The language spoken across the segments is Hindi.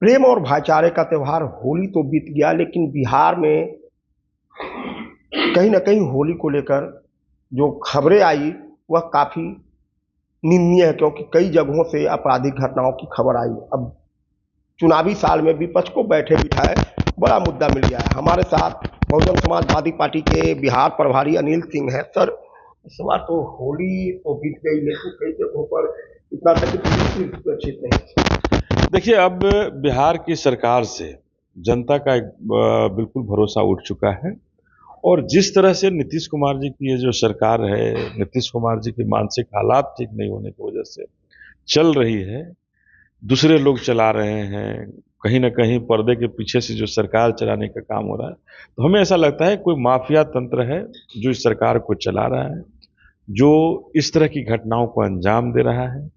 प्रेम और भाईचारे का त्योहार होली तो बीत गया, लेकिन बिहार में कहीं ना कहीं होली को लेकर जो खबरें आई वह काफी निंदनीय है, क्योंकि कई जगहों से आपराधिक घटनाओं की खबर आई। अब चुनावी साल में विपक्ष को बैठे बिठाए बड़ा मुद्दा मिल गया है। हमारे साथ बहुजन समाजवादी पार्टी के बिहार प्रभारी अनिल सिंह है। सर, इस बार तो होली तो बीत गई, लेकिन कई जगहों पर इतना तक कि पुलिस भी सुरक्षित नहीं। देखिए, अब बिहार की सरकार से जनता का एक बिल्कुल भरोसा उठ चुका है। और जिस तरह से नीतीश कुमार जी की ये जो सरकार है, नीतीश कुमार जी की मानसिक हालात ठीक नहीं होने की वजह से चल रही है, दूसरे लोग चला रहे हैं, कहीं ना कहीं पर्दे के पीछे से जो सरकार चलाने का काम हो रहा है, तो हमें ऐसा लगता है कोई माफिया तंत्र है जो इस सरकार को चला रहा है, जो इस तरह की घटनाओं को अंजाम दे रहा है,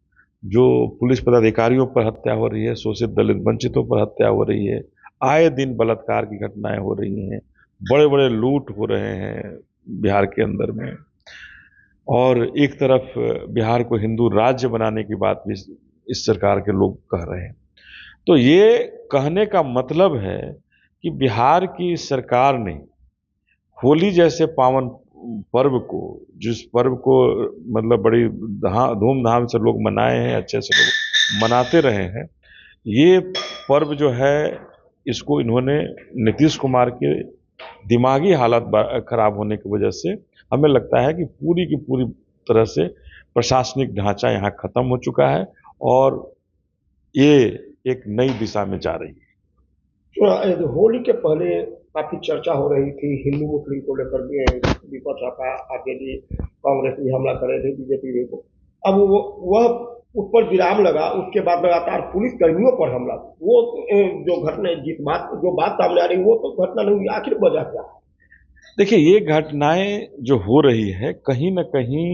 जो पुलिस पदाधिकारियों पर हत्या हो रही है, शोषित दलित वंचितों पर हत्या हो रही है, आए दिन बलात्कार की घटनाएं हो रही हैं, बड़े बड़े लूट हो रहे हैं बिहार के अंदर में। और एक तरफ बिहार को हिंदू राज्य बनाने की बात भी इस सरकार के लोग कह रहे हैं। तो ये कहने का मतलब है कि बिहार की सरकार ने होली जैसे पावन पर्व को, जिस पर्व को मतलब बड़ी धूमधाम से लोग मनाए हैं, अच्छे से लोग मनाते रहे हैं, ये पर्व जो है इसको इन्होंने नीतीश कुमार के दिमागी हालत खराब होने की वजह से, हमें लगता है कि पूरी की पूरी तरह से प्रशासनिक ढांचा यहाँ खत्म हो चुका है और ये एक नई दिशा में जा रही है। होली के पहले काफी चर्चा हो रही थी हिंदू मुस्लिम को लेकर भी। विपक्ष का आरजेडी कांग्रेस भी हमला कर रहे थे, बीजेपी भी को। अब वह उस पर विराम लगा, उसके बाद लगातार पुलिस कर्मियों पर हमला। वो जो घटना, जो बात सामने आ रही, वो तो घटना नहीं हुई, आखिर वजह क्या है? देखिए, ये घटनाएं जो हो रही है, कहीं ना कहीं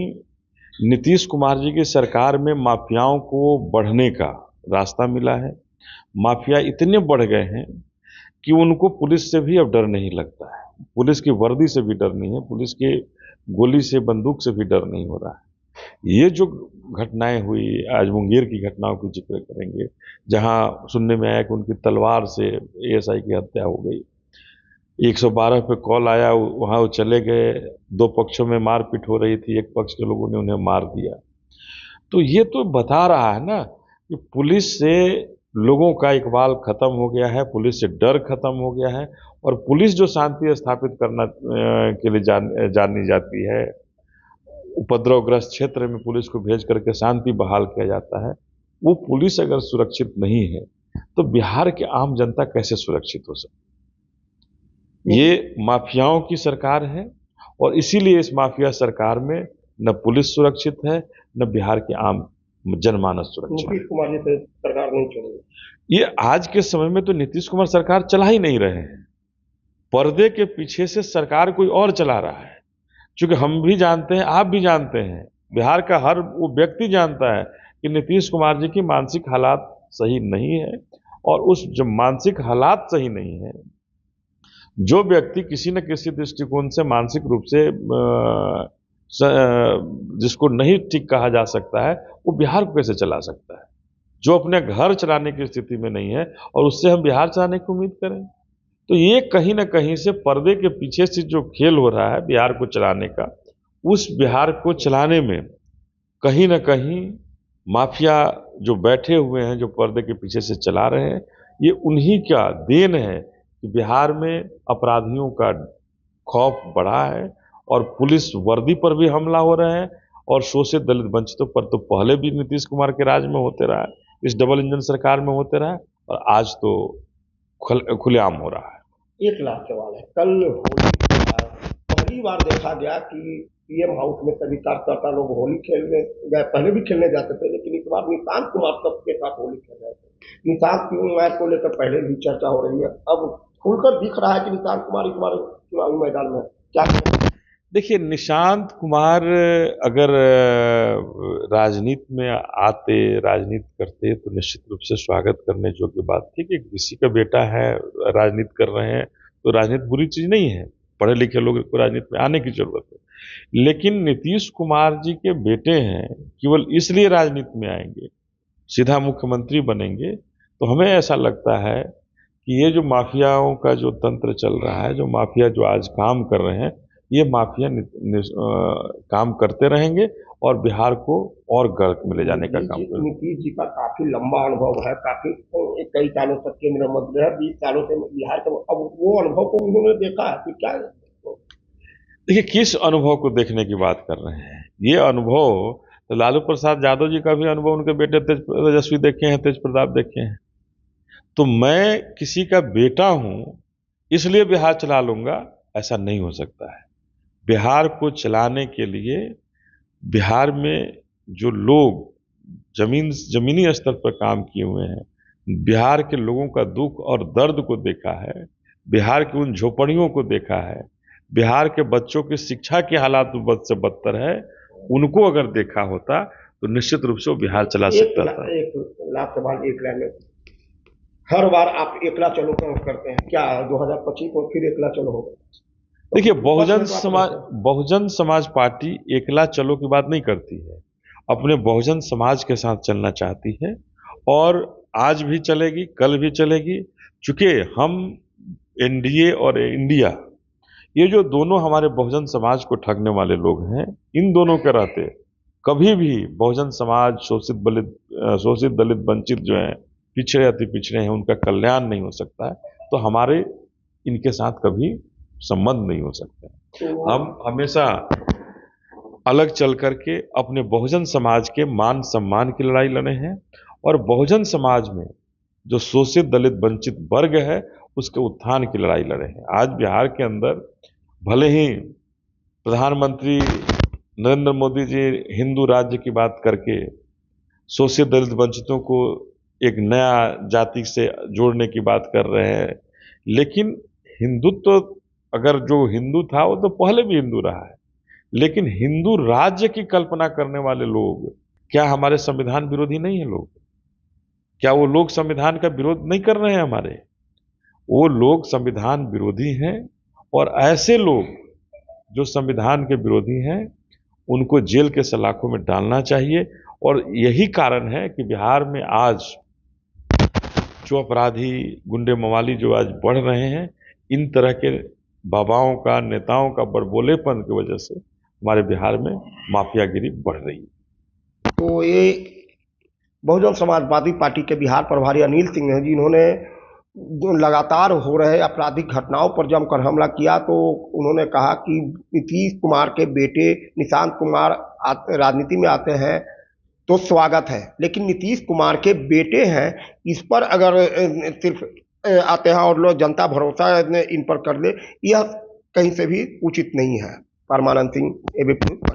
नीतीश कुमार जी की सरकार में माफियाओं को बढ़ने का रास्ता मिला है। माफिया इतने बढ़ गए हैं कि उनको पुलिस से भी अब डर नहीं लगता है, पुलिस की वर्दी से भी डर नहीं है, पुलिस के गोली से, बंदूक से भी डर नहीं हो रहा है। ये जो घटनाएं हुई, आज मुंगेर की घटनाओं की जिक्र करेंगे, जहां सुनने में आया कि उनकी तलवार से एएसआई की हत्या हो गई। 112 पे कॉल आया, वहां वो चले गए, दो पक्षों में मारपीट हो रही थी, एक पक्ष के लोगों ने उन्हें मार दिया। तो ये तो बता रहा है ना कि पुलिस से लोगों का इकबाल खत्म हो गया है, पुलिस से डर खत्म हो गया है। और पुलिस जो शांति स्थापित करना के लिए जानी जाती है, उपद्रवग्रस्त क्षेत्र में पुलिस को भेज करके शांति बहाल किया जाता है, वो पुलिस अगर सुरक्षित नहीं है तो बिहार की आम जनता कैसे सुरक्षित हो सकती है? ये माफियाओं की सरकार है और इसीलिए इस माफिया सरकार में न पुलिस सुरक्षित है, न बिहार के आम जनमानस सुरक्षित है। नीतीश कुमार जी से सरकार नहीं चलेगी। ये आज के समय में तो नीतीश कुमार सरकार चला ही नहीं रहे हैं, पर्दे के पीछे से सरकार कोई और चला रहा है। क्योंकि हम भी जानते हैं, आप भी जानते हैं, बिहार का हर वो व्यक्ति जानता है कि नीतीश कुमार जी की मानसिक हालात सही नहीं है। और उस जब मानसिक हालात सही नहीं है, जो व्यक्ति किसी न किसी दृष्टिकोण से मानसिक रूप से जिसको नहीं ठीक कहा जा सकता है, वो बिहार को कैसे चला सकता है? जो अपने घर चलाने की स्थिति में नहीं है और उससे हम बिहार चलाने की उम्मीद करें? तो ये कहीं ना कहीं से पर्दे के पीछे से जो खेल हो रहा है बिहार को चलाने का, उस बिहार को चलाने में कहीं ना कहीं माफिया जो बैठे हुए हैं, जो पर्दे के पीछे से चला रहे हैं, ये उन्हीं का देन है कि बिहार में अपराधियों का खौफ बढ़ा है और पुलिस वर्दी पर भी हमला हो रहे हैं और शोषित दलित वंचितों पर तो पहले भी नीतीश कुमार के राज में होते रहा है, इस डबल इंजन सरकार में होते रहा है, और आज तो खुलेआम हो रहा है। एक लाख सवाल है, कल होली के बाद पहली बार देखा गया कि पीएम हाउस में सभी कार्यकर्ता लोग होली खेलने गए। पहले भी खेलने जाते थे, लेकिन इस बार निशांत कुमार सबके साथ होली खेल रहे थे। निशांत कुमार को लेकर पहले भी चर्चा हो रही है, अब खुलकर दिख रहा है कि निशांत कुमार इस बार चुनावी मैदान में क्या करें? देखिए, निशांत कुमार अगर राजनीति में आते, राजनीति करते, तो निश्चित रूप से स्वागत करने योग्य बात थी कि किसी का बेटा है, राजनीति कर रहे हैं, तो राजनीति बुरी चीज नहीं है, पढ़े लिखे लोग को राजनीति में आने की जरूरत है। लेकिन नीतीश कुमार जी के बेटे हैं, केवल इसलिए राजनीति में आएंगे, सीधा मुख्यमंत्री बनेंगे, तो हमें ऐसा लगता है कि ये जो माफियाओं का जो तंत्र चल रहा है, जो माफिया जो आज काम कर रहे हैं, ये माफिया काम करते रहेंगे और बिहार को और गर्क में ले जाने का काम करेंगे। नीतीश जी का काफी लंबा अनुभव है, काफी कई सालों तक केंद्र मंत्री है, 20 सालों से बिहार के, अब वो अनुभव को उन्होंने देखा है कि क्या। देखिए, किस अनुभव को देखने की बात कर रहे हैं? ये अनुभव तो लालू प्रसाद यादव जी का भी अनुभव उनके बेटे तेजस्वी देखे हैं, तेज प्रताप देखे हैं। तो मैं किसी का बेटा हूं इसलिए बिहार चला लूंगा, ऐसा नहीं हो सकता है। बिहार को चलाने के लिए बिहार में जो लोग जमीनी स्तर पर काम किए हुए हैं, बिहार के लोगों का दुख और दर्द को देखा है, बिहार की उन झोपड़ियों को देखा है, बिहार के बच्चों की शिक्षा के हालात बद से बदतर है, उनको अगर देखा होता तो निश्चित रूप से वो बिहार चला सकता था। एक लाख सवाल एक लाइन में, हर बार आप एकला चलो करते हैं, क्या 2025 में फिर एकला चलो होगा? देखिए, बहुजन समाज पार्टी एकला चलो की बात नहीं करती है, अपने बहुजन समाज के साथ चलना चाहती है और आज भी चलेगी, कल भी चलेगी। चूंकि हम एनडीए और इंडिया, ये जो दोनों हमारे बहुजन समाज को ठगने वाले लोग हैं, इन दोनों के रहते कभी भी बहुजन समाज, शोषित दलित वंचित जो हैं, पिछड़े अति पिछड़े हैं, उनका कल्याण नहीं हो सकता है। तो हमारे इनके साथ कभी संबंध नहीं हो सकता। हम हमेशा अलग चल करके अपने बहुजन समाज के मान सम्मान की लड़ाई लड़े हैं और बहुजन समाज में जो शोषित दलित वंचित वर्ग है उसके उत्थान की लड़ाई लड़े हैं। आज बिहार के अंदर भले ही प्रधानमंत्री नरेंद्र मोदी जी हिंदू राज्य की बात करके शोषित दलित वंचितों को एक नया जाति से जोड़ने की बात कर रहे हैं, लेकिन हिंदुत्व अगर जो हिंदू था वो तो पहले भी हिंदू रहा है। लेकिन हिंदू राज्य की कल्पना करने वाले लोग क्या हमारे संविधान विरोधी नहीं है लोग? क्या वो लोग संविधान का विरोध नहीं कर रहे हैं हमारे? वो लोग संविधान विरोधी हैं और ऐसे लोग जो संविधान के विरोधी हैं उनको जेल के सलाखों में डालना चाहिए। और यही कारण है कि बिहार में आज जो अपराधी गुंडे मवाली जो आज बढ़ रहे हैं, इन तरह के बाबाओं का, नेताओं का बड़बोलेपन की वजह से हमारे बिहार में माफियागिरी बढ़ रही है। तो ये बहुजन समाजवादी पार्टी के बिहार प्रभारी अनिल सिंह हैं, जिन्होंने जो लगातार हो रहे आपराधिक घटनाओं पर जमकर हमला किया, तो उन्होंने कहा कि नीतीश कुमार के बेटे निशांत कुमार राजनीति में आते हैं तो स्वागत है, लेकिन नीतीश कुमार के बेटे हैं, इस पर अगर सिर्फ आते हैं और लोग जनता भरोसा इन पर कर ले, यह कहीं से भी उचित नहीं है। परमानंद सिंह, एबीपी न्यूज़।